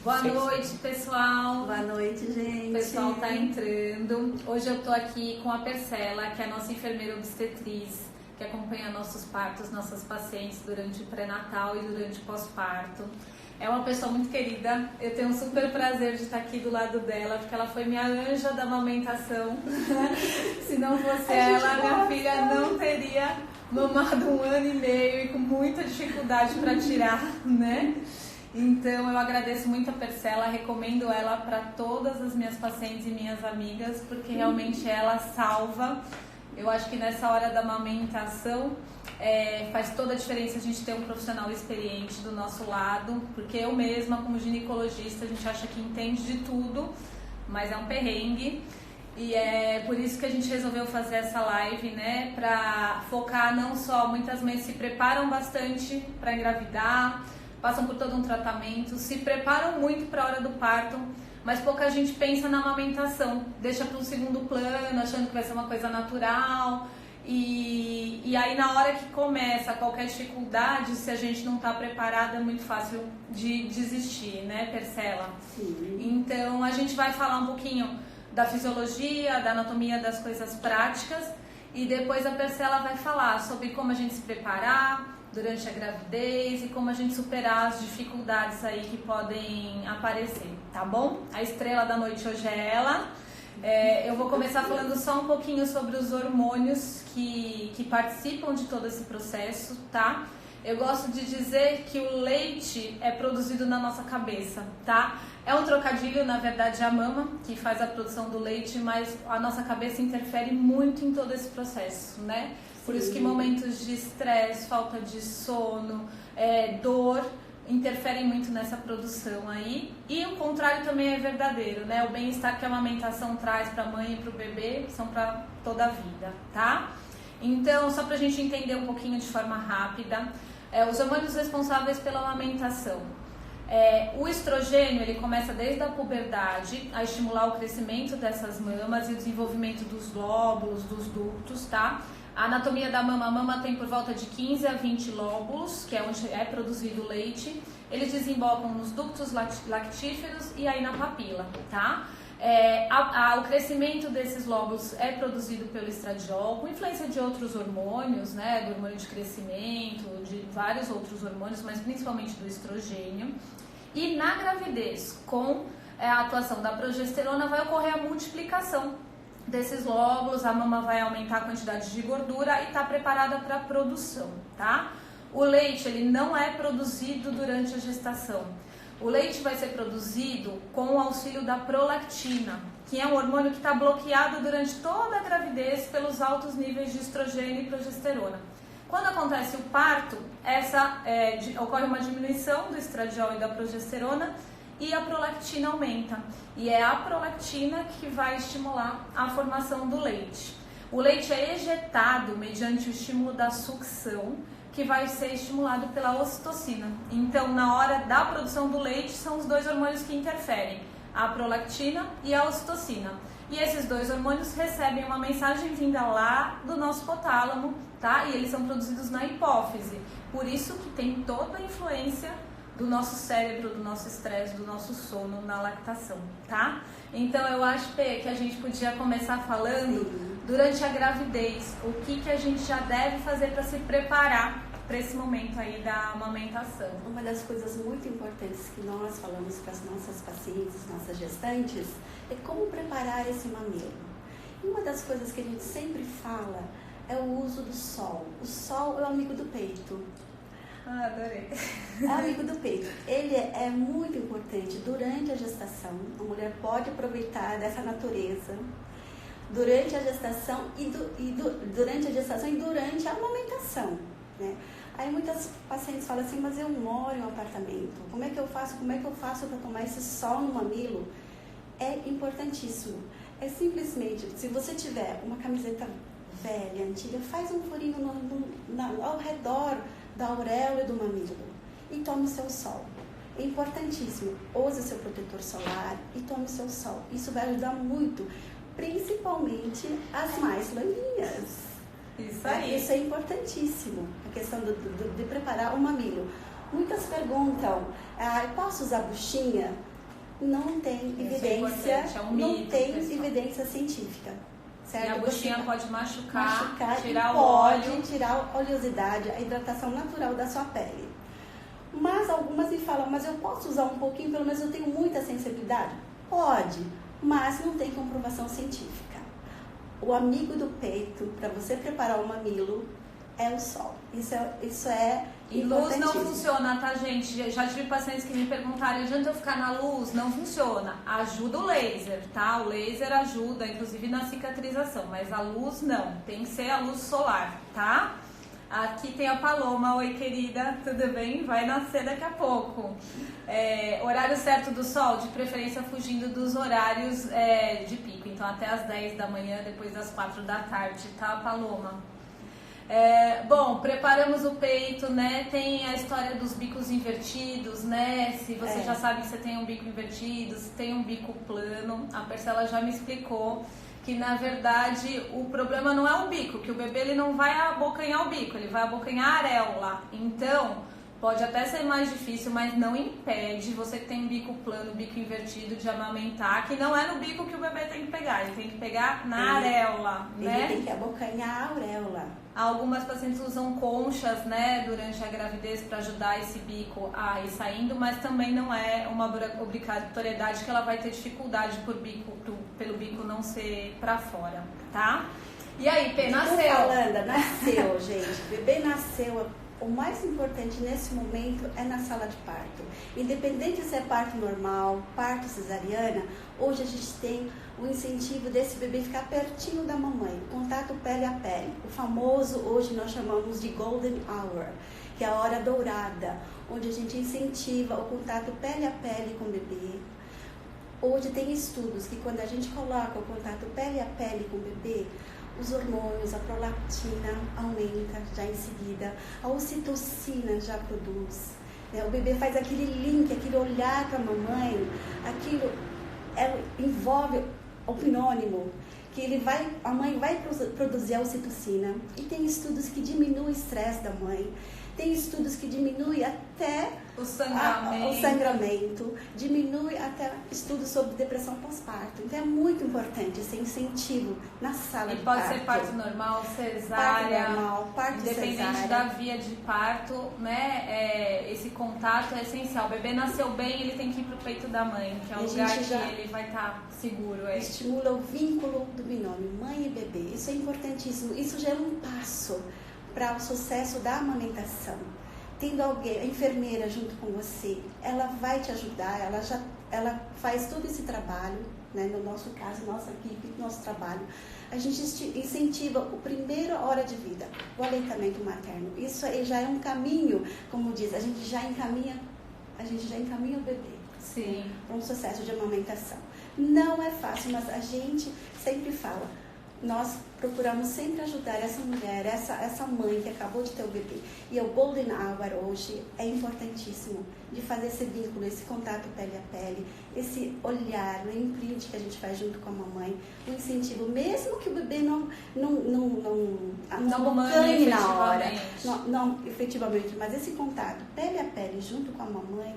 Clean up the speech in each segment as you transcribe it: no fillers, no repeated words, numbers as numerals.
Boa noite, pessoal. Boa noite, gente. O pessoal tá entrando. Hoje eu tô aqui com a Persela, que é a nossa enfermeira obstetriz, que acompanha nossos partos, nossas pacientes durante o pré-natal e durante o pós-parto. É uma pessoa muito querida. Eu tenho um super prazer de estar aqui do lado dela, porque ela foi minha anja da amamentação. Se não fosse ela, minha filha não teria mamado 1 ano e meio e com muita dificuldade para tirar, né? Então eu agradeço muito a Persela, recomendo ela para todas as minhas pacientes e minhas amigas, porque realmente ela salva. Eu acho que nessa hora da amamentação faz toda a diferença a gente ter um profissional experiente do nosso lado, porque eu mesma, como ginecologista, a gente acha que entende de tudo, mas é um perrengue. E é por isso que a gente resolveu fazer essa live, né, para focar não só, muitas mães se preparam bastante para engravidar, passam por todo um tratamento, se preparam muito para a hora do parto, mas pouca gente pensa na amamentação, deixa para um segundo plano, achando que vai ser uma coisa natural. E aí na hora que começa qualquer dificuldade, se a gente não está preparada, é muito fácil de desistir, né, Persela? Sim. Então a gente vai falar um pouquinho da fisiologia, da anatomia, das coisas práticas, e depois a Persela vai falar sobre como a gente se preparar durante a gravidez e como a gente superar as dificuldades aí que podem aparecer, tá bom? A estrela da noite hoje é ela. Eu vou começar falando só um pouquinho sobre os hormônios que participam de todo esse processo, tá? Eu gosto de dizer que o leite é produzido na nossa cabeça, tá? É um trocadilho, na verdade, a mama que faz a produção do leite, mas a nossa cabeça interfere muito em todo esse processo, né? Por isso que momentos de estresse, falta de sono, dor, interferem muito nessa produção aí. E o contrário também é verdadeiro, né? O bem-estar que a amamentação traz para a mãe e para o bebê são para toda a vida, tá? Então, só para a gente entender um pouquinho de forma rápida, os hormônios responsáveis pela amamentação. O estrogênio, ele começa desde a puberdade a estimular o crescimento dessas mamas e o desenvolvimento dos lóbulos, dos ductos, tá? A anatomia da mama, a mama tem por volta de 15 a 20 lóbulos, que é onde é produzido o leite. Eles desembocam nos ductos lactíferos e aí na papila, tá? O crescimento desses lóbulos é produzido pelo estradiol, com influência de outros hormônios, né? Do hormônio de crescimento, de vários outros hormônios, mas principalmente do estrogênio. E na gravidez, com a atuação da progesterona, vai ocorrer a multiplicação desses lóbulos, a mama vai aumentar a quantidade de gordura e está preparada para a produção, tá? O leite, ele não é produzido durante a gestação. O leite vai ser produzido com o auxílio da prolactina, que é um hormônio que está bloqueado durante toda a gravidez pelos altos níveis de estrogênio e progesterona. Quando acontece o parto, ocorre uma diminuição do estradiol e da progesterona e a prolactina aumenta. E é a prolactina que vai estimular a formação do leite. O leite é ejetado mediante o estímulo da sucção, que vai ser estimulado pela ocitocina. Então, na hora da produção do leite, são os dois hormônios que interferem, a prolactina e a ocitocina. E esses dois hormônios recebem uma mensagem vinda lá do nosso hipotálamo, tá? E eles são produzidos na hipófise. Por isso que tem toda a influência do nosso cérebro, do nosso estresse, do nosso sono na lactação, tá? Então eu acho, Pê, que a gente podia começar falando durante a gravidez, o que a gente já deve fazer para se preparar para esse momento aí da amamentação. Uma das coisas muito importantes que nós falamos para as nossas pacientes, nossas gestantes, é como preparar esse mamilo. E uma das coisas que a gente sempre fala é o uso do sol. O sol é o amigo do peito. Ah, adorei. É amigo do peito. Ele é muito importante durante a gestação. A mulher pode aproveitar dessa natureza durante a gestação durante a gestação e durante a amamentação, né? Aí muitas pacientes falam assim, mas eu moro em um apartamento. Como é que eu faço para tomar esse sol no mamilo? É importantíssimo. É simplesmente, se você tiver uma camiseta velha, antiga, faz um furinho ao redor da auréola e do mamilo e tome o seu sol. É importantíssimo. Use o seu protetor solar e tome o seu sol. Isso vai ajudar muito, principalmente as mais loirinhas. Isso aí. Isso é importantíssimo, a questão de preparar o mamilo. Muitas perguntam, posso usar buchinha? não tem evidência, é um mito, não tem pessoal. Evidência científica. Certo? E a buchinha pode machucar tirar o pode óleo. tirar a oleosidade, a hidratação natural da sua pele. Mas algumas me falam, mas eu posso usar um pouquinho, pelo menos eu tenho muita sensibilidade? Pode, mas não tem comprovação científica. O amigo do peito, para você preparar o mamilo, é o sol. Isso é E luz não funciona, tá, gente? Já tive pacientes que me perguntaram, adianta eu ficar na luz? Não funciona. Ajuda o laser, tá? O laser ajuda, inclusive na cicatrização, mas a luz não. Tem que ser a luz solar, tá? Aqui tem a Paloma. Oi, querida, tudo bem? Vai nascer daqui a pouco. Horário certo do sol, de preferência fugindo dos horários de pico. Então, até as 10 da manhã, depois das 4 da tarde, tá, Paloma? Bom, preparamos o peito, né? Tem a história dos bicos invertidos, né? Se você já sabe que você tem um bico invertido, se tem um bico plano, a Percela já me explicou que na verdade o problema não é o bico, que o bebê ele não vai abocanhar o bico, ele vai abocanhar a areola. Então, pode até ser mais difícil, mas não impede você que tem um bico plano, bico invertido de amamentar, que não é no bico que o bebê tem que pegar, ele tem que pegar na areola, né? Ele tem que abocanhar a auréola. Algumas pacientes usam conchas, né, durante a gravidez para ajudar esse bico a ir saindo, mas também não é uma obrigatoriedade que ela vai ter dificuldade pelo bico não ser para fora, tá? E aí, Pê, nasceu? Nasceu, gente. O bebê nasceu. O mais importante nesse momento é na sala de parto. Independente se é parto normal, parto cesariana, hoje a gente tem o incentivo desse bebê ficar pertinho da mamãe, o contato pele a pele. O famoso, hoje nós chamamos de Golden Hour, que é a hora dourada, onde a gente incentiva o contato pele a pele com o bebê. Hoje tem estudos que quando a gente coloca o contato pele a pele com o bebê, os hormônios, a prolactina aumenta já em seguida, a ocitocina já produz. O bebê faz aquele link, aquele olhar para a mamãe, aquilo envolve o pinônimo, que a mãe vai produzir a ocitocina. E tem estudos que diminuem o estresse da mãe, tem estudos que diminuem até o sangramento, diminui até estudos sobre depressão pós-parto. Então é muito importante esse incentivo na sala de parto. E pode ser parto normal, cesárea, parto normal, parto independente cesárea. da via de parto, né? Esse contato é essencial. O bebê nasceu bem, ele tem que ir pro peito da mãe, que é o lugar que ele vai estar seguro. Estimula o vínculo do binômio mãe e bebê. Isso é importantíssimo. Isso já é um passo para o sucesso da amamentação. Tendo alguém, a enfermeira junto com você, ela vai te ajudar, ela faz todo esse trabalho, né? No nosso caso, nossa equipe, nosso trabalho. A gente incentiva a primeira hora de vida, o aleitamento materno. Isso aí já é um caminho, como diz, a gente já encaminha o bebê. Sim. Para um sucesso de amamentação. Não é fácil, mas a gente sempre fala, nós procuramos sempre ajudar essa mulher, essa mãe que acabou de ter o bebê. E o Golden Hour hoje é importantíssimo de fazer esse vínculo, esse contato pele a pele, esse olhar, o imprint que a gente faz junto com a mamãe, o incentivo, mesmo que o bebê não ganhe na hora, não efetivamente, mas esse contato pele a pele junto com a mamãe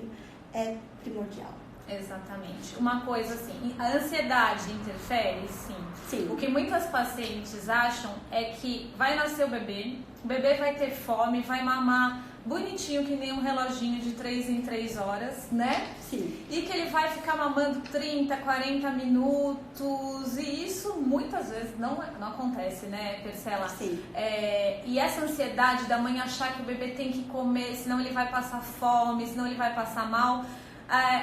é primordial. Exatamente. Uma coisa assim, a ansiedade interfere? Sim. O que muitas pacientes acham é que vai nascer o bebê vai ter fome, vai mamar bonitinho que nem um reloginho de 3 em 3 horas, né? Sim. E que ele vai ficar mamando 30, 40 minutos e isso muitas vezes não acontece, né, Percela? Sim. E essa ansiedade da mãe achar que o bebê tem que comer, senão ele vai passar fome, senão ele vai passar mal,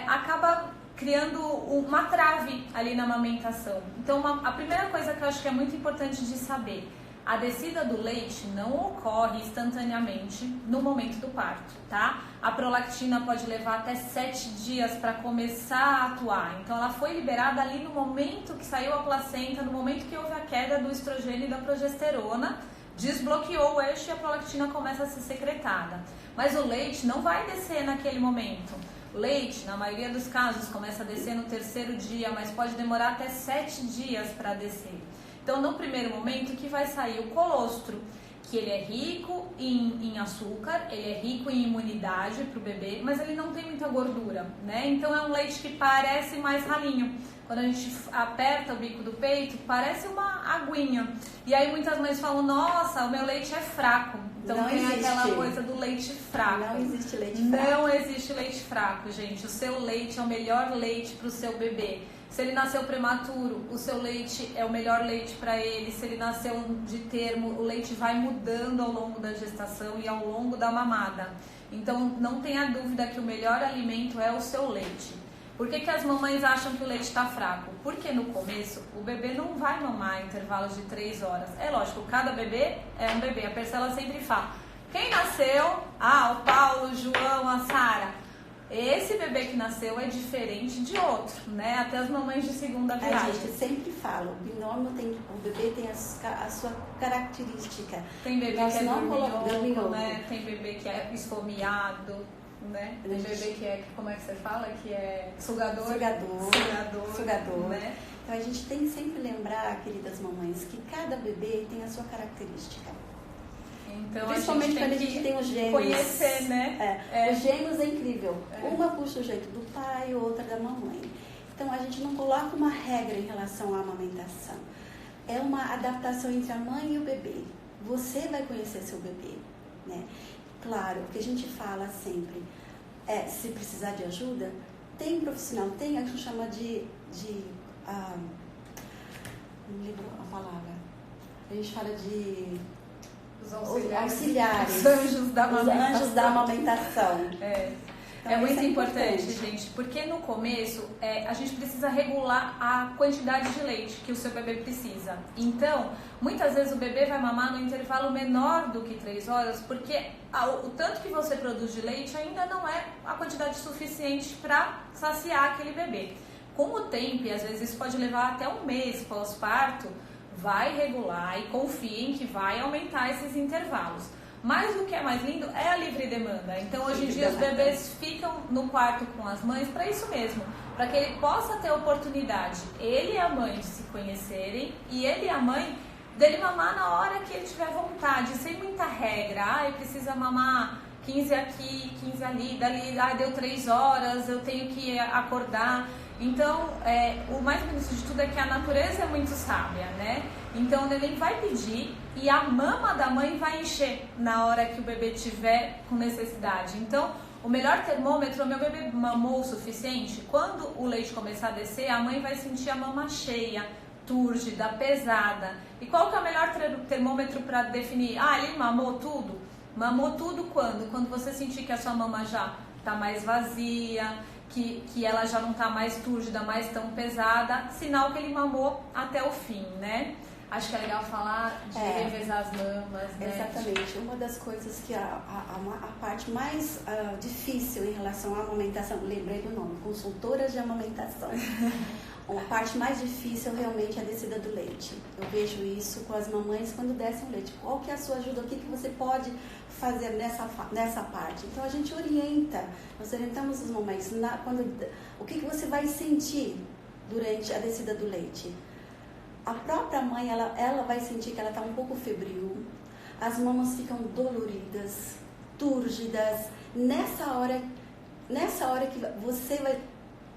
acaba criando uma trave ali na amamentação. Então, a primeira coisa que eu acho que é muito importante de saber, a descida do leite não ocorre instantaneamente no momento do parto, tá? A prolactina pode levar até 7 dias para começar a atuar. Então, ela foi liberada ali no momento que saiu a placenta, no momento que houve a queda do estrogênio e da progesterona, desbloqueou o eixo e a prolactina começa a ser secretada. Mas o leite não vai descer naquele momento. O leite, na maioria dos casos, começa a descer no 3º dia, mas pode demorar até 7 dias para descer. Então, no primeiro momento, que vai sair o colostro, que ele é rico em açúcar, ele é rico em imunidade para o bebê, mas ele não tem muita gordura, né? Então é um leite que parece mais ralinho. Quando a gente aperta o bico do peito, parece uma aguinha. E aí muitas mães falam, nossa, o meu leite é fraco. Então não tem existe. aquela coisa do leite fraco. Não existe leite fraco. Não existe leite fraco, gente. O seu leite é o melhor leite para o seu bebê. Se ele nasceu prematuro, o seu leite é o melhor leite para ele. Se ele nasceu de termo, o leite vai mudando ao longo da gestação e ao longo da mamada. Então não tenha dúvida que o melhor alimento é o seu leite. Por que as mamães acham que o leite está fraco? Porque no começo o bebê não vai mamar em intervalos de 3 horas. É lógico, cada bebê é um bebê. A Persela sempre fala, quem nasceu? O Paulo, o João, a Sara. Esse bebê que nasceu é diferente de outro, né? Até as mamães de segunda viagem. A gente sempre fala, o bebê tem a sua característica. Tem bebê que é dorminhoco, né? Tem bebê que é esfomeado, né? Tem bebê que é, como é que você fala? Que é sugador. Sugador. Né? Então a gente tem que sempre lembrar, queridas mamães, que cada bebê tem a sua característica. Então, principalmente quando a gente tem os gêmeos. Conhecer, né? Os gêmeos é incrível. Uma puxa o jeito do pai, outra da mamãe. Então a gente não coloca uma regra em relação à amamentação. É uma adaptação entre a mãe e o bebê. Você vai conhecer seu bebê, né? Claro, o que a gente fala sempre é, se precisar de ajuda, tem profissional, tem a que chama não me lembro a palavra. A gente fala de os auxiliares. Os anjos da amamentação. Então, é muito importante, gente, porque no começo a gente precisa regular a quantidade de leite que o seu bebê precisa. Então, muitas vezes o bebê vai mamar no intervalo menor do que 3 horas, porque o tanto que você produz de leite ainda não é a quantidade suficiente para saciar aquele bebê. Com o tempo, e às vezes isso pode levar até um mês pós-parto, vai regular e confiem que vai aumentar esses intervalos. Mas o que é mais lindo é a livre demanda. Então, hoje em dia, os bebês ficam no quarto com as mães para isso mesmo, para que ele possa ter oportunidade, ele e a mãe, de se conhecerem, e ele e a mãe dele mamar na hora que ele tiver vontade, sem muita regra. Precisa mamar 15 aqui, 15 ali, dali, deu 3 horas, eu tenho que acordar. Então, o mais bonito de tudo é que a natureza é muito sábia, né? Então, o neném vai pedir e a mama da mãe vai encher na hora que o bebê tiver com necessidade. Então, o melhor termômetro, o meu bebê mamou o suficiente, quando o leite começar a descer, a mãe vai sentir a mama cheia, túrgida, pesada. E qual que é o melhor termômetro para definir? Ele mamou tudo? Mamou tudo quando? Quando você sentir que a sua mama já está mais vazia, que ela já não está mais túrgida, mais tão pesada, sinal que ele mamou até o fim, né? Acho que é legal falar de revezar as mamas, né? Exatamente. Uma das coisas que a parte mais difícil em relação à amamentação, lembrei do nome, consultoras de amamentação. A parte mais difícil realmente é a descida do leite. Eu vejo isso com as mamães quando descem o leite. Qual que é a sua ajuda? O que você pode fazer nessa parte? Então a gente orienta, nós orientamos as mamães o que você vai sentir durante a descida do leite. A própria mãe, ela vai sentir que ela está um pouco febril, as mamas ficam doloridas, túrgidas. Nessa hora que você vai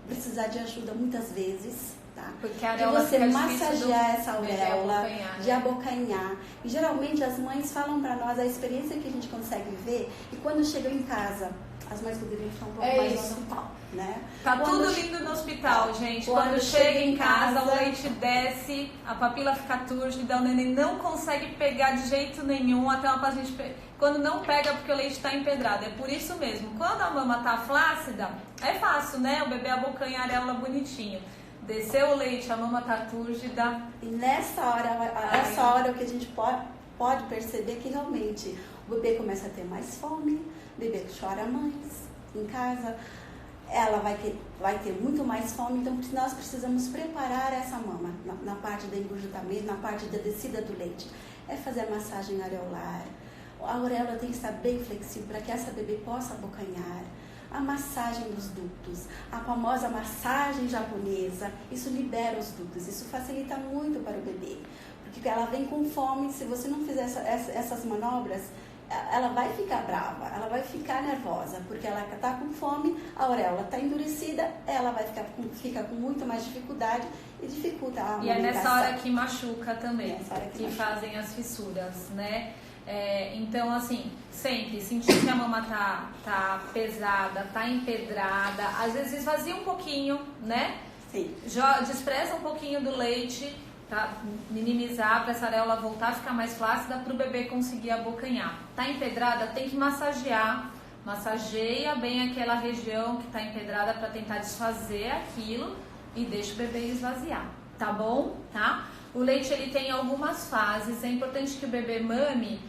precisar de ajuda muitas vezes, tá? Porque a de areola você massagear essa auréola, de abocanhar. E geralmente as mães falam para nós a experiência que a gente consegue ver, e quando chegam em casa, as mães poderiam estar um pouco mais no hospital, né? Tá tudo lindo no hospital, gente. Quando chega em casa, o leite desce, a papila fica túrgida, o neném não consegue pegar de jeito nenhum, até uma paciente quando não pega porque o leite está empedrado. É por isso mesmo. Quando a mama tá flácida, é fácil, né? O bebê abocanha a areola bonitinho. Desceu o leite, a mama tá túrgida. E nessa hora o que a gente pode perceber que realmente o bebê começa a ter mais fome, o bebê chora mais em casa, ela vai ter muito mais fome, então nós precisamos preparar essa mama na parte do engurgitamento, na parte da descida do leite. É fazer a massagem areolar, a auréola tem que estar bem flexível para que essa bebê possa abocanhar. A massagem dos ductos, a famosa massagem japonesa, isso libera os ductos, isso facilita muito para o bebê. Porque ela vem com fome, se você não fizer essas manobras, ela vai ficar brava, ela vai ficar nervosa, porque ela está com fome, a auréola está endurecida, ela vai fica com muito mais dificuldade e dificulta a amamentação. E é nessa hora que machuca também, que machuca. Fazem as fissuras, né? Então, assim, sempre sentir que a mama tá pesada, tá empedrada, às vezes esvazia um pouquinho, né? Sim. Despreza um pouquinho do leite para minimizar, para essa areola voltar a ficar mais flácida, para o bebê conseguir abocanhar. Tá empedrada, tem que massagear. Massageia bem aquela região que tá empedrada para tentar desfazer aquilo e deixa o bebê esvaziar, tá bom? Tá? O leite, ele tem algumas fases, é importante que o bebê mame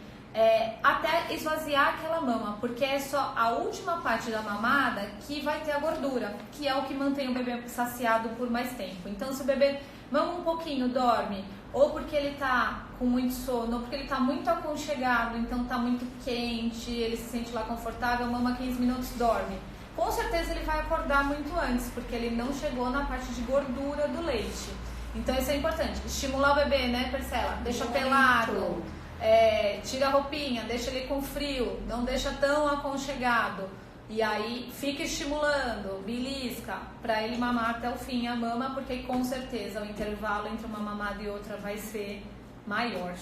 até esvaziar aquela mama, porque é só a última parte da mamada que vai ter a gordura, que é o que mantém o bebê saciado por mais tempo. Então, se o bebê mama um pouquinho, dorme, ou porque ele tá com muito sono, ou porque ele tá muito aconchegado, então tá muito quente, ele se sente lá confortável, mama 15 minutos, dorme. Com certeza ele vai acordar muito antes, porque ele não chegou na parte de gordura do leite. Então isso é importante, estimular o bebê, né, Persela? Deixa pelado, tira a roupinha, deixa ele com frio, não deixa tão aconchegado. E aí fica estimulando, belisca, para ele mamar até o fim a mama, porque com certeza o intervalo entre uma mamada e outra vai ser maior,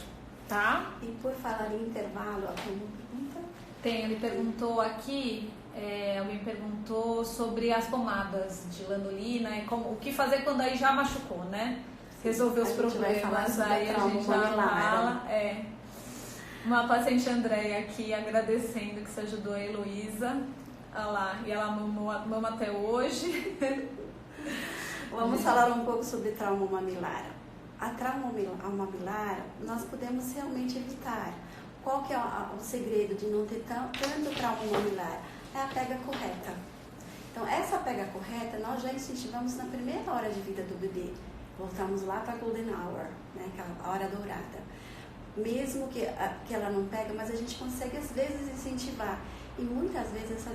tá? E por falar em intervalo, alguma pergunta? Ele perguntou aqui, alguém perguntou sobre as pomadas de lanolina e o que fazer quando aí já machucou, né? Resolver os problemas, aí a gente já fala. Uma paciente Andréia aqui agradecendo que você ajudou a Heloísa. Olha lá, e ela mama até hoje. Vamos falar um pouco sobre trauma mamilar. A trauma mamilar nós podemos realmente evitar. Qual que é o segredo de não ter tanto trauma mamilar? É a pega correta. Então, essa pega correta nós já incentivamos na primeira hora de vida do bebê. Voltamos lá para a Golden Hour, né, aquela hora dourada. Mesmo que ela não pega, mas a gente consegue às vezes incentivar. E muitas vezes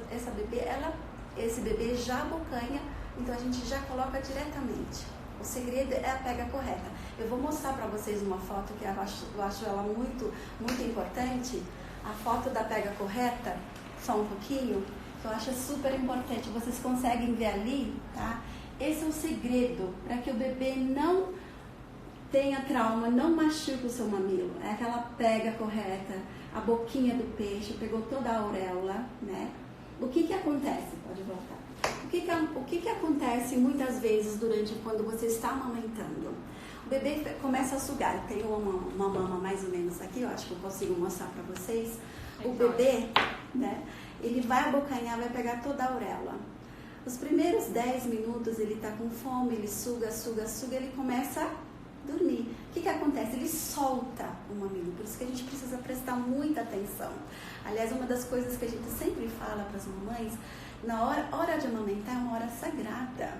esse bebê já abocanha, então a gente já coloca diretamente. O segredo é a pega correta. Eu vou mostrar para vocês uma foto que eu acho ela muito, muito importante. A foto da pega correta, só um pouquinho, que eu acho super importante. Vocês conseguem ver ali, tá? Esse é o segredo para que o bebê não tenha trauma, não machuque o seu mamilo. É aquela pega correta, a boquinha do peixe, pegou toda a auréola, né? O que acontece? Pode voltar. O que acontece muitas vezes quando você está amamentando? O bebê começa a sugar. Tem uma mama mais ou menos aqui, eu acho que eu consigo mostrar para vocês. O bebê, né? Ele vai abocanhar, vai pegar toda a auréola. Os primeiros 10 minutos ele está com fome, ele suga, ele começa a dormir. O que acontece? Ele solta o mamilo, por isso que a gente precisa prestar muita atenção. Aliás, uma das coisas que a gente sempre fala para as mamães, na hora de amamentar é uma hora sagrada,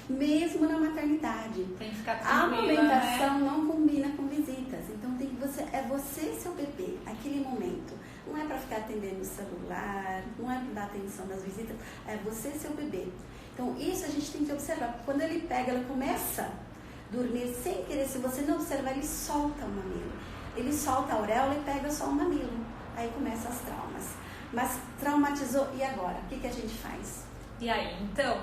mesmo na maternidade. Tem que ficar a amamentação, né? Não combina com visitas, então é você e seu bebê, aquele momento. Não é para ficar atendendo o celular, não é para dar atenção das visitas, é você e seu bebê. Então isso a gente tem que observar. Quando ele pega, ela começa a dormir sem querer, se você não observar, ele solta o mamilo. Ele solta a auréola e pega só o mamilo. Aí começam as traumas. Mas traumatizou, e agora? O que a gente faz? E aí, então,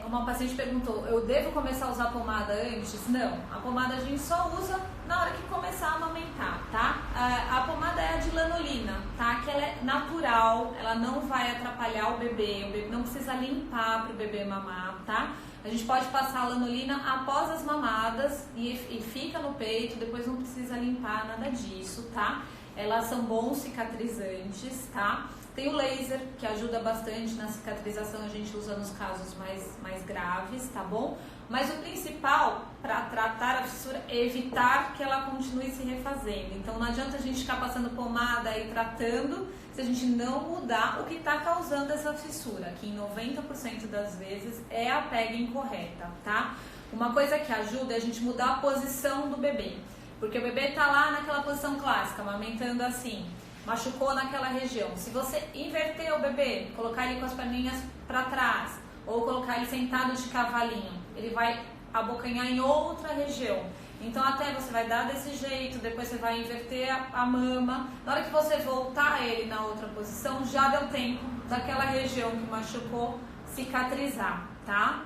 uma paciente perguntou, eu devo começar a usar pomada antes? Não, a pomada a gente só usa na hora que começar a amamentar, tá? A pomada é a de lanolina, tá? Que ela é natural, ela não vai atrapalhar o bebê não precisa limpar para o bebê mamar, tá? A gente pode passar a lanolina após as mamadas e fica no peito, depois não precisa limpar nada disso, tá? Elas são bons cicatrizantes, tá? Tem o laser, que ajuda bastante na cicatrização, a gente usa nos casos mais graves, tá bom? Mas o principal para tratar a fissura é evitar que ela continue se refazendo. Então não adianta a gente ficar passando pomada e tratando se a gente não mudar o que está causando essa fissura, que em 90% das vezes é a pega incorreta, tá? Uma coisa que ajuda é a gente mudar a posição do bebê. Porque o bebê está lá naquela posição clássica, amamentando assim, machucou naquela região. Se você inverter o bebê, colocar ele com as perninhas para trás, ou colocar ele sentado de cavalinho, ele vai abocanhar em outra região. Então até você vai dar desse jeito, depois você vai inverter a mama. Na hora que você voltar ele na outra posição, já deu tempo daquela região que machucou cicatrizar, tá?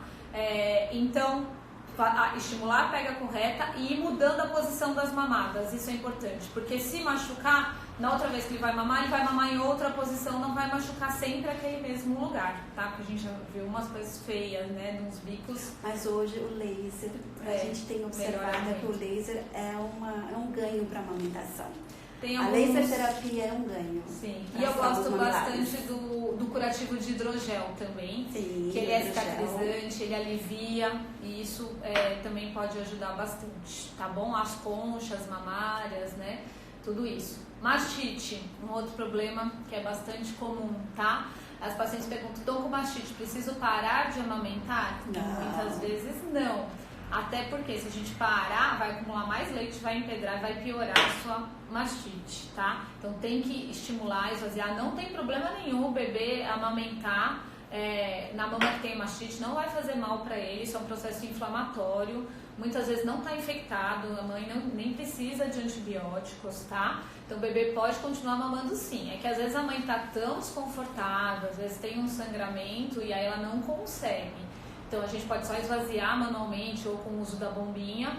Então, estimular a pega correta e ir mudando a posição das mamadas, isso é importante, porque se machucar, na outra vez que ele vai mamar em outra posição, não vai machucar sempre aquele mesmo lugar, tá? Porque a gente já viu umas coisas feias, né, nos bicos. Mas hoje o laser, a gente tem observado que o laser é um ganho para a amamentação. A laser terapia é um ganho. Sim, e eu gosto bastante do curativo de hidrogel também. Sim, que ele é cicatrizante, ele alivia e isso também pode ajudar bastante, tá bom? As conchas mamárias, né? Tudo isso. Mastite, um outro problema que é bastante comum, tá? As pacientes perguntam, estou com mastite, preciso parar de amamentar? Não. Muitas vezes não. Até porque se a gente parar, vai acumular mais leite, vai empedrar, vai piorar a sua mastite, tá? Então tem que estimular, esvaziar. Não tem problema nenhum o bebê amamentar na mama que tem mastite, não vai fazer mal para ele, isso é um processo inflamatório. Muitas vezes não está infectado, a mãe nem precisa de antibióticos, tá? Então o bebê pode continuar mamando sim. É que às vezes a mãe está tão desconfortável, às vezes tem um sangramento e aí ela não consegue. Então a gente pode só esvaziar manualmente ou com o uso da bombinha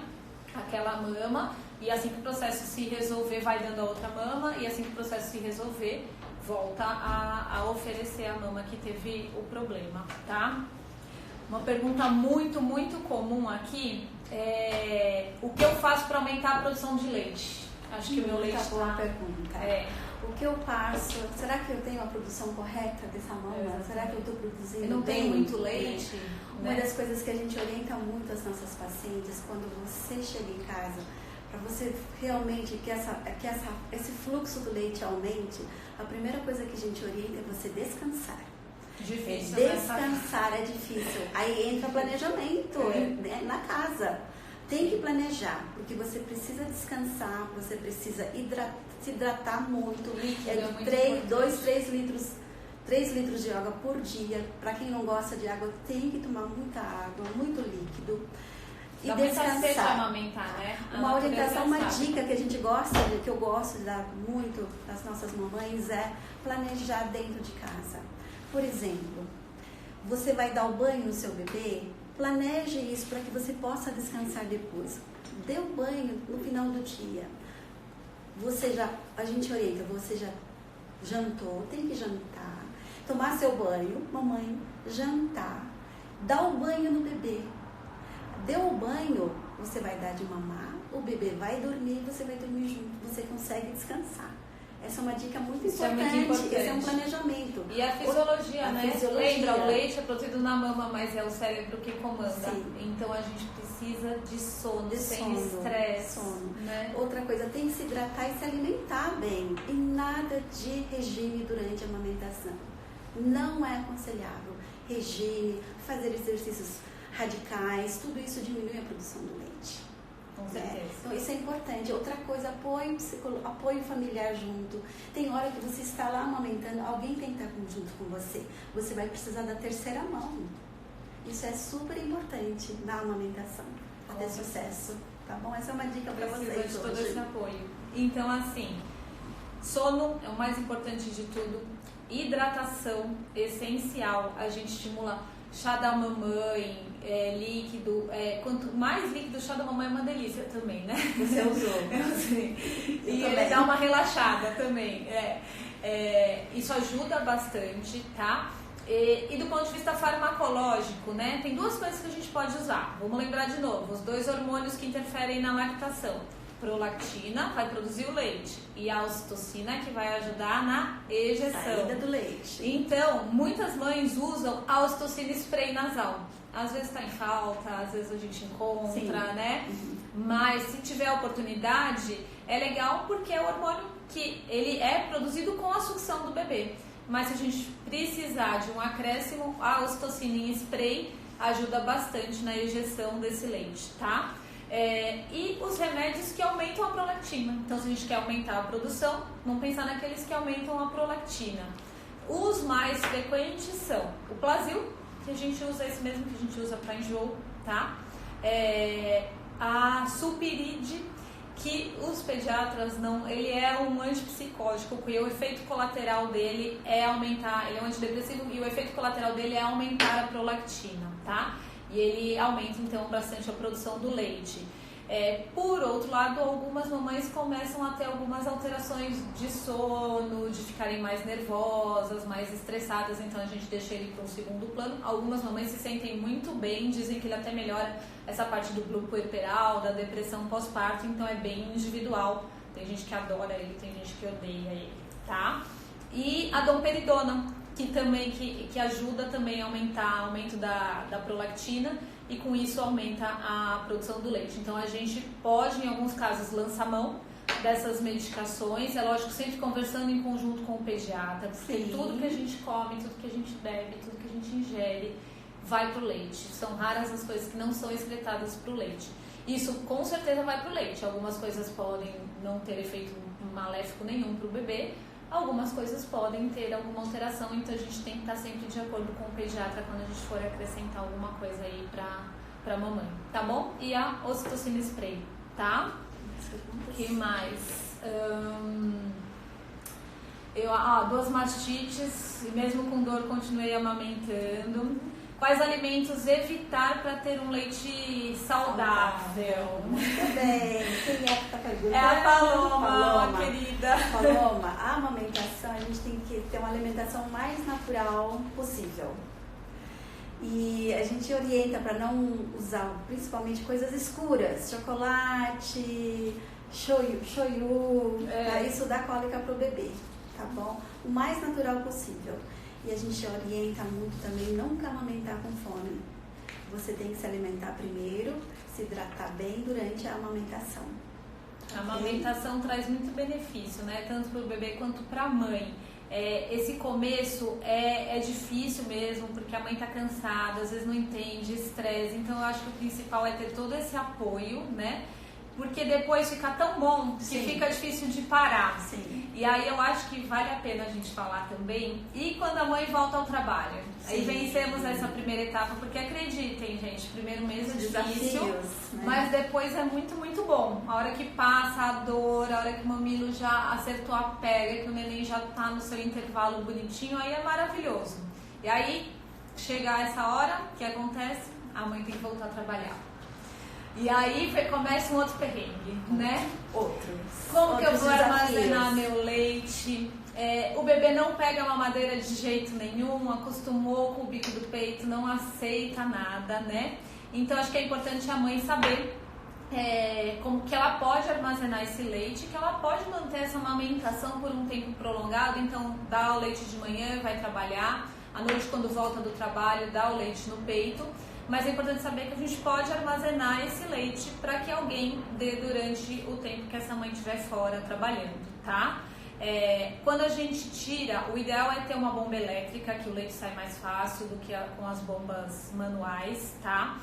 aquela mama e assim que o processo se resolver vai dando a outra mama e assim que o processo se resolver volta a oferecer a mama que teve o problema, tá? Uma pergunta muito, muito comum aqui é o que eu faço para aumentar a produção de leite? Acho que o meu leite boa pergunta. O que eu passo? Será que eu tenho a produção correta dessa mama? Será que eu estou produzindo eu não bem? tenho muito leite? Uma das coisas que a gente orienta muito as nossas pacientes quando você chega em casa, para você realmente que esse fluxo do leite aumente, a primeira coisa que a gente orienta é você descansar. Difícil, descansar é difícil. Aí entra planejamento na casa. Tem que planejar, porque você precisa descansar, você precisa se hidratar muito. Líquido, 3 litros de água por dia. Para quem não gosta de água, tem que tomar muita água, muito líquido. E descansar. De amamentar, né? Uma orientação, uma dica que a gente gosta, que eu gosto de dar muito às nossas mamães é planejar dentro de casa. Por exemplo, você vai dar o banho no seu bebê, planeje isso para que você possa descansar depois. Dê o banho no final do dia. A gente orienta, você já jantou, tem que jantar, tomar seu banho, mamãe, jantar, dar o banho no bebê. Deu o banho, você vai dar de mamar, o bebê vai dormir, você vai dormir junto, você consegue descansar. Essa é uma dica muito importante. Esse é um planejamento. E a fisiologia, né? Lembra, o leite é produzido na mama, mas é o cérebro que comanda. Sim. Então a gente precisa de sono, sem estresse. Né? Outra coisa, tem que se hidratar e se alimentar bem. E nada de regime durante a amamentação. Não é aconselhável. Regime, fazer exercícios radicais, tudo isso diminui a produção do leite. Com certeza. Então isso é importante. Outra coisa, apoio familiar junto. Tem hora que você está lá amamentando, alguém tem que estar junto com você. Você vai precisar da terceira mão. Isso é super importante na amamentação, para ter sucesso. Tá bom? Essa é uma dica para vocês hoje. De todo esse apoio. Então, assim, sono é o mais importante de tudo. Hidratação, essencial. A gente estimula chá da mamãe, líquido. Quanto mais líquido, chá da mamãe é uma delícia também, né? Você usou. Eu sei. E também. ele dá uma relaxada também. Isso ajuda bastante, tá? E do ponto de vista farmacológico, né? Tem duas coisas que a gente pode usar. Vamos lembrar de novo, os dois hormônios que interferem na lactação. Prolactina vai produzir o leite e a ocitocina que vai ajudar na ejeção. Saída do leite. Então, muitas mães usam a ocitocina spray nasal. Às vezes está em falta, às vezes a gente encontra, Sim. né? Mas se tiver oportunidade, é legal porque é o hormônio que ele é produzido com a sucção do bebê. Mas se a gente precisar de um acréscimo, a ocitocina em spray ajuda bastante na ejeção desse leite, tá? E os remédios que aumentam a prolactina. Então, se a gente quer aumentar a produção, vamos pensar naqueles que aumentam a prolactina. Os mais frequentes são o Plasil, que a gente usa esse mesmo que a gente usa para enjoo, tá? a sulpiride, que os pediatras não, ele é um antipsicótico, porque o efeito colateral dele é aumentar, ele é um antidepressivo e o efeito colateral dele é aumentar a prolactina, tá? E ele aumenta então bastante a produção do leite. Por outro lado, algumas mamães começam a ter algumas alterações de sono, de ficarem mais nervosas, mais estressadas, então a gente deixa ele para um segundo plano. Algumas mamães se sentem muito bem, dizem que ele até melhora essa parte do bloqueio puerperal, da depressão pós-parto, então é bem individual. Tem gente que adora ele, tem gente que odeia ele, tá? E a domperidona, que também que ajuda também a aumentar o aumento da prolactina, e com isso aumenta a produção do leite. Então a gente pode, em alguns casos, lançar mão dessas medicações, é lógico, sempre conversando em conjunto com o pediatra, porque tudo que a gente come, tudo que a gente bebe, tudo que a gente ingere vai pro leite. São raras as coisas que não são excretadas pro leite. Isso com certeza vai pro leite. Algumas coisas podem não ter efeito maléfico nenhum pro bebê, algumas coisas podem ter alguma alteração, então a gente tem que estar sempre de acordo com o pediatra quando a gente for acrescentar alguma coisa aí pra mamãe, tá bom? E a ocitocina spray, tá? O que mais? Duas mastites, e mesmo com dor continuei amamentando. Quais alimentos evitar para ter um leite saudável? Muito bem. Quem é que está perguntando? É a Paloma, querida. Paloma, a amamentação, a gente tem que ter uma alimentação mais natural possível. E a gente orienta para não usar principalmente coisas escuras, chocolate, shoyu, isso dá cólica para o bebê, tá bom? O mais natural possível. E a gente orienta muito também nunca amamentar com fome. Você tem que se alimentar primeiro, se hidratar bem durante a amamentação. A amamentação traz muito benefício, né? Tanto para o bebê quanto para a mãe. Esse começo é difícil mesmo, porque a mãe está cansada, às vezes não entende, estresse. Então eu acho que o principal é ter todo esse apoio, né? Porque depois fica tão bom que fica difícil de parar. Sim. E aí eu acho que vale a pena a gente falar também. E quando a mãe volta ao trabalho? Aí vencemos essa primeira etapa, porque acreditem, gente, primeiro mês é difícil, né? Mas depois é muito, muito bom. A hora que passa a dor, a hora que o mamilo já acertou a pega, que o neném já tá no seu intervalo bonitinho, aí é maravilhoso. E aí, chega essa hora, o que acontece? A mãe tem que voltar a trabalhar. E aí começa um outro perrengue, né? Como que eu vou armazenar meu leite? O bebê não pega a mamadeira de jeito nenhum, acostumou com o bico do peito, não aceita nada, né? Então acho que é importante a mãe saber como que ela pode armazenar esse leite, que ela pode manter essa amamentação por um tempo prolongado. Então dá o leite de manhã, vai trabalhar, à noite quando volta do trabalho dá o leite no peito. Mas é importante saber que a gente pode armazenar esse leite para que alguém dê durante o tempo que essa mãe estiver fora trabalhando, tá? Quando a gente tira, o ideal é ter uma bomba elétrica, que o leite sai mais fácil do que com as bombas manuais, tá?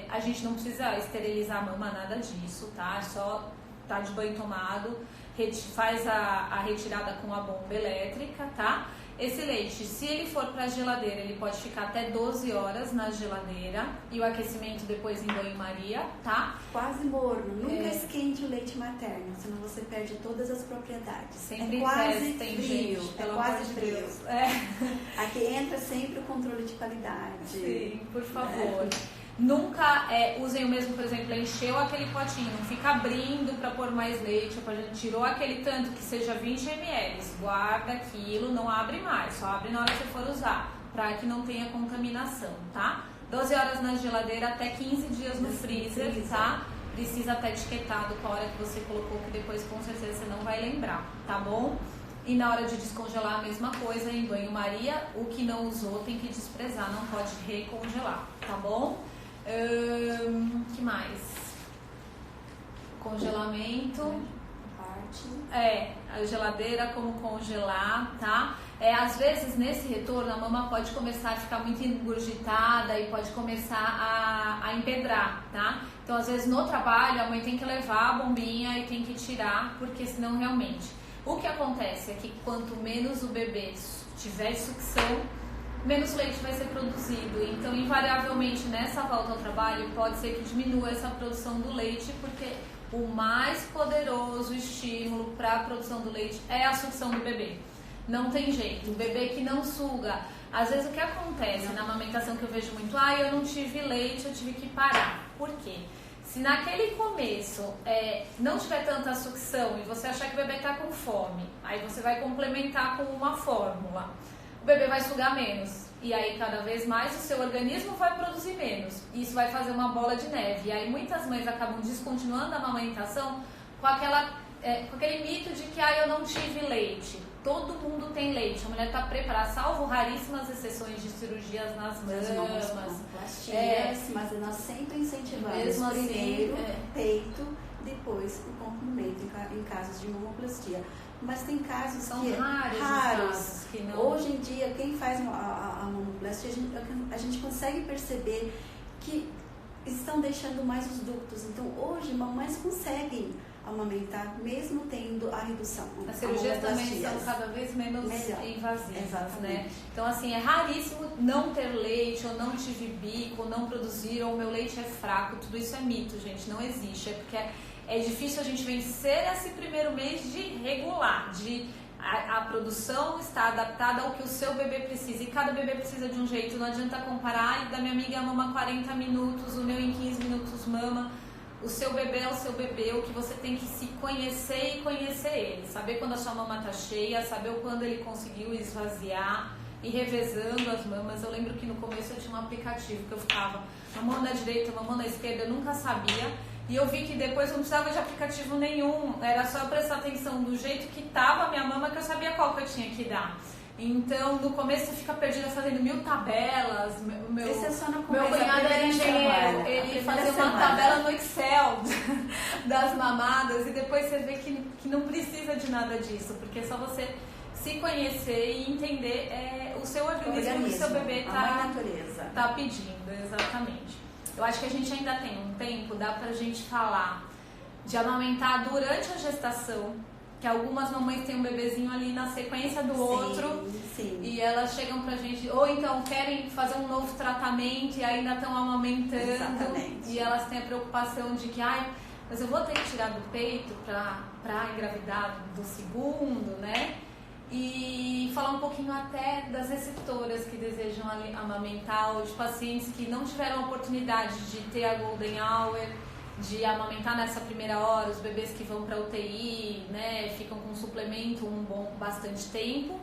A gente não precisa esterilizar a mama, nada disso, tá? É só tá de banho tomado, faz a retirada com a bomba elétrica, tá? Esse leite, se ele for para a geladeira, ele pode ficar até 12 horas na geladeira e o aquecimento depois em banho-maria, tá? Quase morno, nunca esquente o leite materno, senão você perde todas as propriedades. Sempre quase testem, frio, gente, pelo quase amor de frio. Deus. Aqui entra sempre o controle de qualidade. Sim, por favor. Nunca usem o mesmo, por exemplo, encheu aquele potinho, não fica abrindo para pôr mais leite, tirou aquele tanto que seja 20 ml, guarda aquilo, não abre mais, só abre na hora que você for usar, para que não tenha contaminação, tá? 12 horas na geladeira, até 15 dias no freezer, tá? Precisa estar etiquetado com a hora que você colocou, que depois com certeza você não vai lembrar, tá bom? E na hora de descongelar a mesma coisa, em banho-maria, o que não usou tem que desprezar, não pode recongelar, tá bom? Que mais? Congelamento. A geladeira, como congelar, tá? Às vezes nesse retorno a mama pode começar a ficar muito engurgitada e pode começar a empedrar, tá? Então às vezes no trabalho a mãe tem que levar a bombinha e tem que tirar, porque senão realmente o que acontece é que quanto menos o bebê tiver sucção, menos leite vai ser produzido. Então, invariavelmente, nessa volta ao trabalho, pode ser que diminua essa produção do leite, porque o mais poderoso estímulo para a produção do leite é a sucção do bebê. Não tem jeito. O bebê que não suga. Às vezes, o que acontece na amamentação que eu vejo muito, eu não tive leite, eu tive que parar. Por quê? Se naquele começo não tiver tanta sucção e você achar que o bebê está com fome, aí você vai complementar com uma fórmula. O bebê vai sugar menos. E aí, cada vez mais, o seu organismo vai produzir menos. Isso vai fazer uma bola de neve. E aí, muitas mães acabam descontinuando a amamentação com aquele mito de que eu não tive leite. Todo mundo tem leite. A mulher está preparada, salvo raríssimas exceções de cirurgias nas mamas. Mas nós sempre incentivamos mesmo primeiro assim, peito, depois o comprimento em casos de mamoplastia. Mas tem casos são que raros. Casos Que não... Hoje em dia, quem faz a mamoplastia, a gente consegue perceber que estão deixando mais os ductos. Então, hoje, mamães conseguem amamentar, mesmo tendo a redução. As cirurgias também são cada vez menos invasivas, né? Então, assim, é raríssimo não ter leite, ou não tive bico, ou não produzir, ou o meu leite é fraco. Tudo isso é mito, gente, não existe. É porque é difícil a gente vencer esse primeiro mês de regular, a produção está adaptada ao que o seu bebê precisa. E cada bebê precisa de um jeito. Não adianta comparar, da minha amiga mama 40 minutos, o meu em 15 minutos mama. O seu bebê é o seu bebê, o que você tem que se conhecer e conhecer ele. Saber quando a sua mama está cheia, saber quando ele conseguiu esvaziar e revezando as mamas. Eu lembro que no começo eu tinha um aplicativo que eu ficava mamando na direita, mamando na esquerda, eu nunca sabia. E eu vi que depois não precisava de aplicativo nenhum, era só prestar atenção do jeito que estava a minha mama, que eu sabia qual que eu tinha que dar. Então, no começo você fica perdida fazendo 1000 tabelas. Meu cunhado era engenheiro, ele fazia uma tabela no Excel das mamadas, e depois você vê que não precisa de nada disso, porque é só você se conhecer e entender o seu organismo, o que o seu bebê está pedindo, exatamente. Eu acho que a gente ainda tem um tempo, dá pra gente falar de amamentar durante a gestação, que algumas mamães têm um bebezinho ali na sequência do outro, e elas chegam pra gente, ou então querem fazer um novo tratamento e ainda estão amamentando, e elas têm a preocupação de que, mas eu vou ter que tirar do peito pra engravidar do segundo, né? E falar um pouquinho até das receptoras que desejam amamentar, ou de pacientes que não tiveram a oportunidade de ter a Golden Hour, de amamentar nessa primeira hora, os bebês que vão para UTI, né, ficam com suplemento bastante tempo.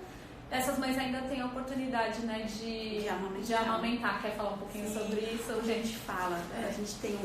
Essas mães ainda têm a oportunidade, né, de amamentar. Quer falar um pouquinho sobre isso? A gente fala, a gente tem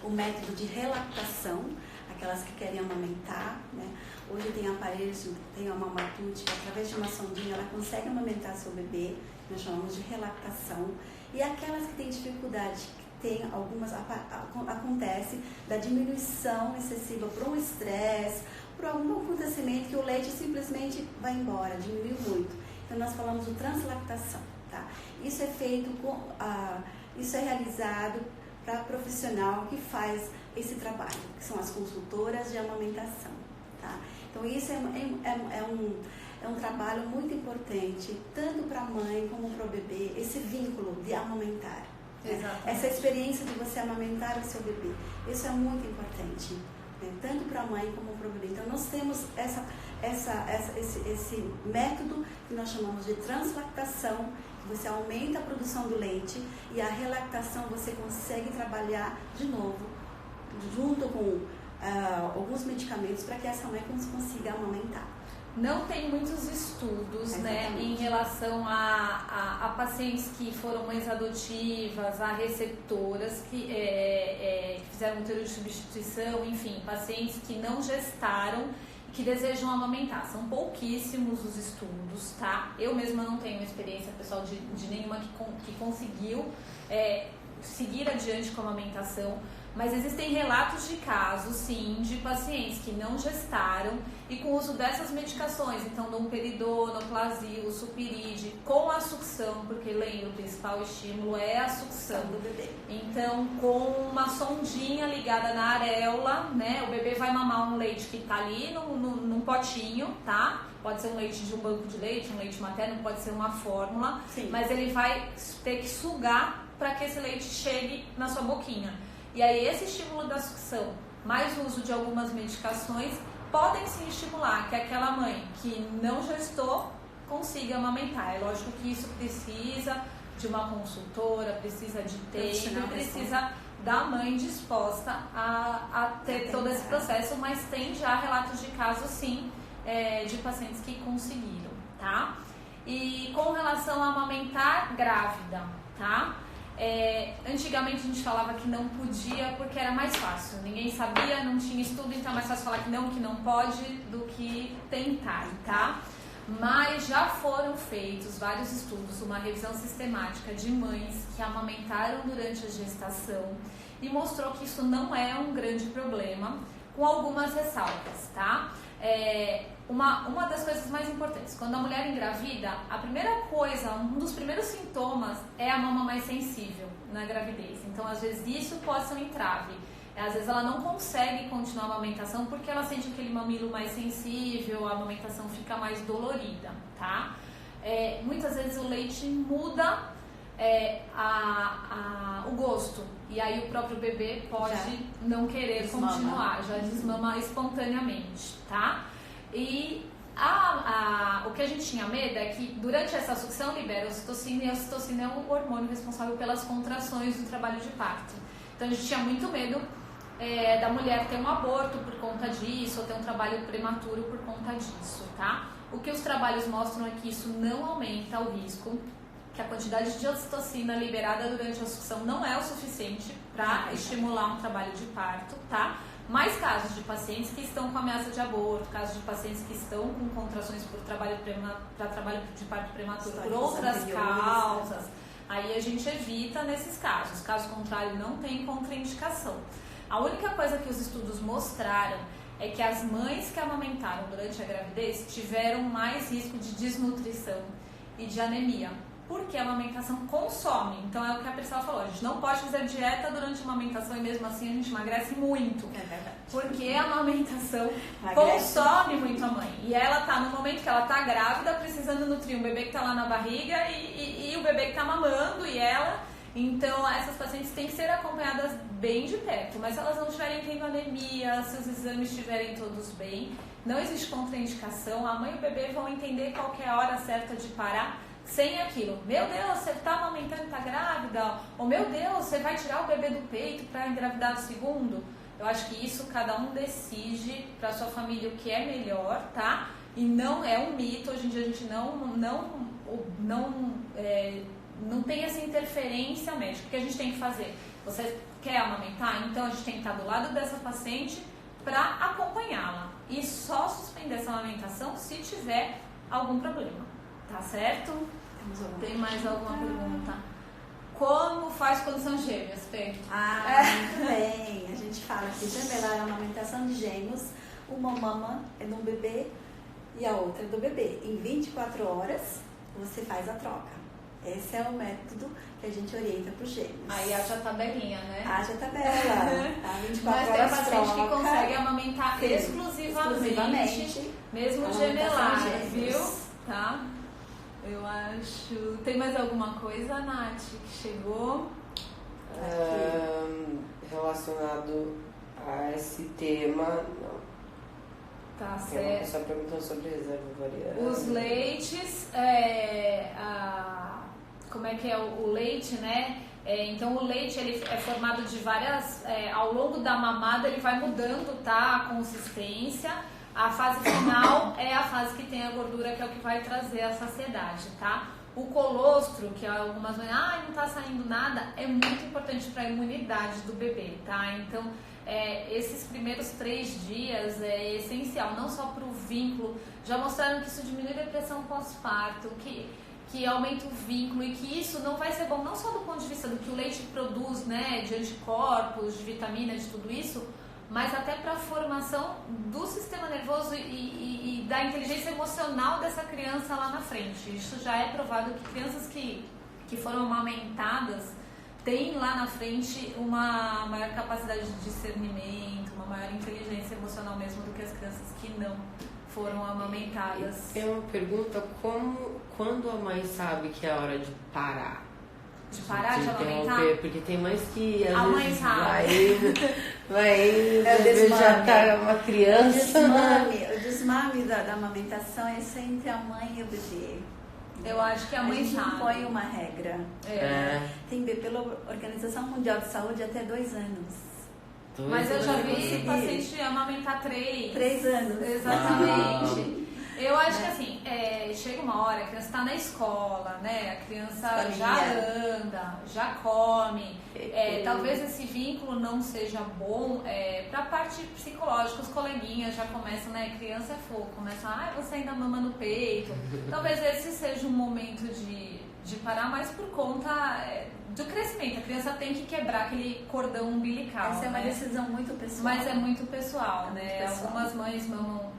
o método de relactação, aquelas que querem amamentar, né? Hoje tem aparelhos, tem a mamatute, que através de uma sondinha ela consegue amamentar seu bebê, nós chamamos de relactação. E aquelas que têm dificuldade, que tem algumas, acontece da diminuição excessiva por um estresse, por algum acontecimento que o leite simplesmente vai embora, diminuiu muito. Então nós falamos do translactação, tá? Isso é feito isso é realizado para profissional que faz esse trabalho, que são as consultoras de amamentação, tá? Então isso é um trabalho muito importante, tanto para a mãe como para o bebê, esse vínculo de amamentar. Né? Essa experiência de você amamentar o seu bebê, isso é muito importante, né? Tanto para a mãe como para o bebê. Então nós temos esse método que nós chamamos de translactação, que você aumenta a produção do leite, e a relactação você consegue trabalhar de novo, junto com alguns medicamentos, para que essa mãe consiga amamentar. Não tem muitos estudos, né, em relação a pacientes que foram mães adotivas, a receptoras que fizeram útero de substituição, enfim, pacientes que não gestaram e que desejam amamentar. São pouquíssimos os estudos, tá? Eu mesma não tenho experiência pessoal de nenhuma que conseguiu seguir adiante com a amamentação. Mas existem relatos de casos, sim, de pacientes que não gestaram e com o uso dessas medicações, então domperidona, plasil, supiride, com a sucção, porque lembra, o principal estímulo é a sucção do bebê. Então, com uma sondinha ligada na areola, né, o bebê vai mamar um leite que está ali num potinho, tá? pode ser um leite de um banco de leite, um leite materno, pode ser uma fórmula, Sim. mas ele vai ter que sugar para que esse leite chegue na sua boquinha. E aí esse estímulo da sucção, mais o uso de algumas medicações, podem sim estimular que aquela mãe que não gestou consiga amamentar. É lógico que isso precisa de uma consultora, precisa de tempo, precisa da mãe disposta a ter todo esse processo, mas tem já relatos de casos sim, de pacientes que conseguiram, tá? E com relação a amamentar grávida, tá? Antigamente a gente falava que não podia porque era mais fácil, ninguém sabia, não tinha estudo, então é mais fácil falar que não pode do que tentar, tá? Mas já foram feitos vários estudos, uma revisão sistemática de mães que amamentaram durante a gestação e mostrou que isso não é um grande problema, com algumas ressalvas, tá? Uma das coisas mais importantes, quando a mulher engravida, a primeira coisa, um dos primeiros sintomas é a mama mais sensível na gravidez. Então, às vezes, isso pode ser um entrave. Às vezes ela não consegue continuar a amamentação porque ela sente aquele mamilo mais sensível, a amamentação fica mais dolorida, tá? Muitas vezes o leite muda o gosto e aí o próprio bebê pode não querer continuar, já desmama espontaneamente, tá? E o que a gente tinha medo é que durante essa sucção libera ocitocina e a ocitocina é o hormônio responsável pelas contrações do trabalho de parto. Então a gente tinha muito medo da mulher ter um aborto por conta disso, ou ter um trabalho prematuro por conta disso, tá? O que os trabalhos mostram é que isso não aumenta o risco, que a quantidade de ocitocina liberada durante a sucção não é o suficiente para estimular um trabalho de parto, tá? Mais casos de pacientes que estão com ameaça de aborto, casos de pacientes que estão com contrações por trabalho de parto prematuro por outras causas, aí a gente evita nesses casos. Caso contrário, não tem contraindicação. A única coisa que os estudos mostraram é que as mães que amamentaram durante a gravidez tiveram mais risco de desnutrição e de anemia, porque a amamentação consome. Então é o que a Priscila falou, a gente não pode fazer dieta durante a amamentação e mesmo assim a gente emagrece muito. É verdade. Porque a amamentação consome muito a mãe. E ela tá no momento que ela tá grávida, precisando nutrir um bebê que tá lá na barriga e o bebê que tá mamando e ela. Então essas pacientes têm que ser acompanhadas bem de perto. Mas se elas não estiverem tendo anemia, se os exames estiverem todos bem, não existe contraindicação. A mãe e o bebê vão entender qual que é a hora certa de parar. Sem aquilo, meu Deus, você está amamentando e está grávida, ou meu Deus, você vai tirar o bebê do peito para engravidar do segundo. Eu acho que isso cada um decide para a sua família o que é melhor, tá? E não é um mito, hoje em dia a gente não tem essa interferência médica. O que a gente tem que fazer? Você quer amamentar? Então a gente tem que estar do lado dessa paciente para acompanhá-la e só suspender essa amamentação se tiver algum problema. Tá certo? Tem mais alguma pergunta? Como faz quando são gêmeas, Fê? Muito bem. A gente fala que gemelar é a amamentação de gêmeos. Uma mama é de um bebê e a outra é do bebê. Em 24 horas, você faz a troca. Esse é o método que a gente orienta para os gêmeos. Aí haja tabelinha, né? Haja tabela. Tá? 24 Mas horas tem paciente troca, que consegue amamentar exclusivamente, mesmo gemelar, viu? Tá? Eu acho... Tem mais alguma coisa, Nath, que chegou? Relacionado a esse tema, não. Tá Tem uma certo. pessoa perguntando sobre reserva variável. Os leites, como é que é o leite, né? Então o leite ele é formado de várias... ao longo da mamada ele vai mudando, tá? A consistência. A fase final é a fase que tem a gordura, que é o que vai trazer a saciedade, tá? O colostro, que algumas mães, não tá saindo nada, é muito importante para a imunidade do bebê, tá? Então, esses primeiros 3 dias é essencial, não só para o vínculo, já mostraram que isso diminui a depressão pós-parto, que aumenta o vínculo e que isso não vai ser bom, não só do ponto de vista do que o leite produz, né, de anticorpos, de vitamina, de tudo isso, mas até para a formação do sistema nervoso e da inteligência emocional dessa criança lá na frente. Isso já é provado que crianças que foram amamentadas tem lá na frente uma maior capacidade de discernimento, uma maior inteligência emocional mesmo do que as crianças que não foram amamentadas. É uma pergunta, quando a mãe sabe que é hora de parar? De parar de amamentar? Porque tem mães que às a mãe vezes sabe. vai já tá uma criança. O desmame da amamentação é sempre a mãe e o bebê. Eu acho que a mãe gente sabe. não põe uma regra. É. Tem bebê pela Organização Mundial de Saúde até 2 anos. Mas eu já vi consegui. paciente amamentar 3. 3 anos. Exatamente. Eu acho que assim, chega uma hora, a criança está na escola, né? A criança já anda, já come. Talvez esse vínculo não seja bom para a parte psicológica. Os coleguinhas já começam, né? Criança é fogo, começam, você ainda mama no peito. Talvez esse seja um momento de parar, mas por conta do crescimento. A criança tem que quebrar aquele cordão umbilical. Essa é uma né? decisão muito pessoal. Mas é muito pessoal, né? Muito pessoal. Algumas mães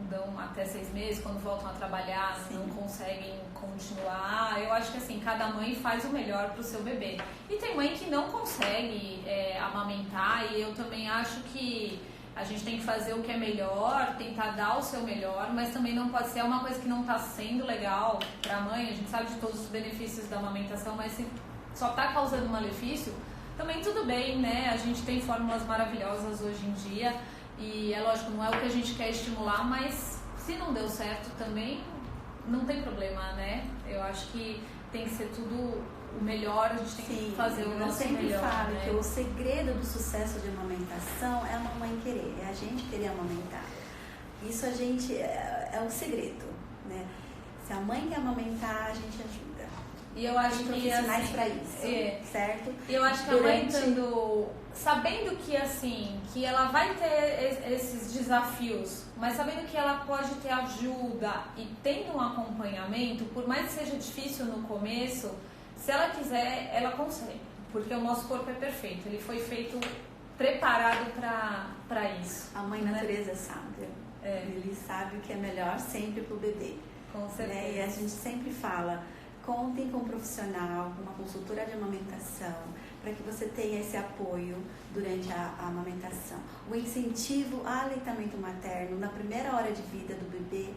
dão até 6 meses, quando voltam a trabalhar, Sim. não conseguem continuar. Eu acho que assim, cada mãe faz o melhor pro seu bebê. E tem mãe que não consegue amamentar, e eu também acho que a gente tem que fazer o que é melhor, tentar dar o seu melhor, mas também não pode ser uma coisa que não está sendo legal para a mãe. A gente sabe de todos os benefícios da amamentação, mas se só está causando malefício, também tudo bem, né? A gente tem fórmulas maravilhosas hoje em dia e é lógico, não é o que a gente quer estimular, mas se não deu certo também não tem problema, né? Eu acho que tem que ser tudo o melhor, a gente tem que fazer o nosso melhor. Eu sempre falo, né? que o segredo do sucesso de amamentação é a mamãe querer, é a gente querer amamentar. Isso a gente é o segredo, né? Se a mãe quer amamentar, a gente ajuda. E eu acho tem que profissionais assim, para isso, certo? Eu acho que a mãe sabendo que assim, que ela vai ter esses desafios, mas sabendo que ela pode ter ajuda e tendo um acompanhamento, por mais que seja difícil no começo, se ela quiser, ela consegue, porque o nosso corpo é perfeito, ele foi feito preparado para isso. A mãe natureza sabe, ele sabe o que é melhor sempre para o bebê. Com certeza. Né? E a gente sempre fala, contem com um profissional, com uma consultora de amamentação, para que você tenha esse apoio durante a amamentação. O incentivo ao aleitamento materno na primeira hora de vida do bebê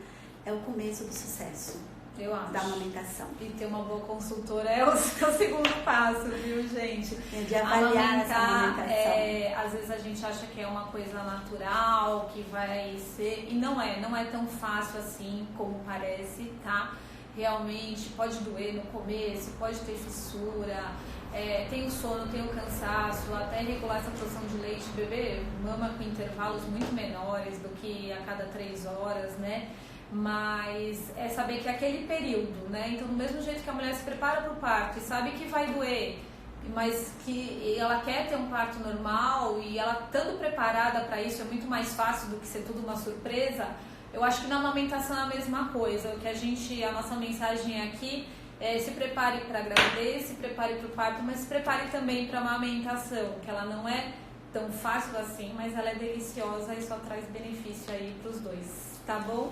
é o começo do sucesso. Eu acho. Da amamentação. E ter uma boa consultora é o segundo passo, viu, gente? De avaliar essa amamentação. Às vezes a gente acha que é uma coisa natural, que vai ser... E não é tão fácil assim como parece, tá? Realmente pode doer no começo, pode ter fissura, tem o sono, tem o cansaço, até regular essa produção de leite, o bebê mama com intervalos muito menores do que a cada 3 horas, né? Mas é saber que é aquele período, né? Então, do mesmo jeito que a mulher se prepara para o parto e sabe que vai doer, mas que ela quer ter um parto normal e ela estando preparada para isso é muito mais fácil do que ser tudo uma surpresa. Eu acho que na amamentação é a mesma coisa. O que a nossa mensagem aqui é se prepare para a gravidez, se prepare para o parto, mas se prepare também para a amamentação, que ela não é tão fácil assim, mas ela é deliciosa e só traz benefício aí para os dois, tá bom?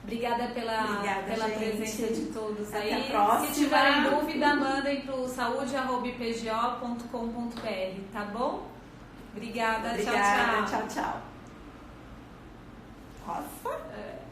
Obrigada pela presença de todos. Até aí. A próxima. Se tiverem dúvida, mandem para o saúde@ipgo.com.br, tá bom? Obrigada, tchau, tchau. Tchau. Nossa!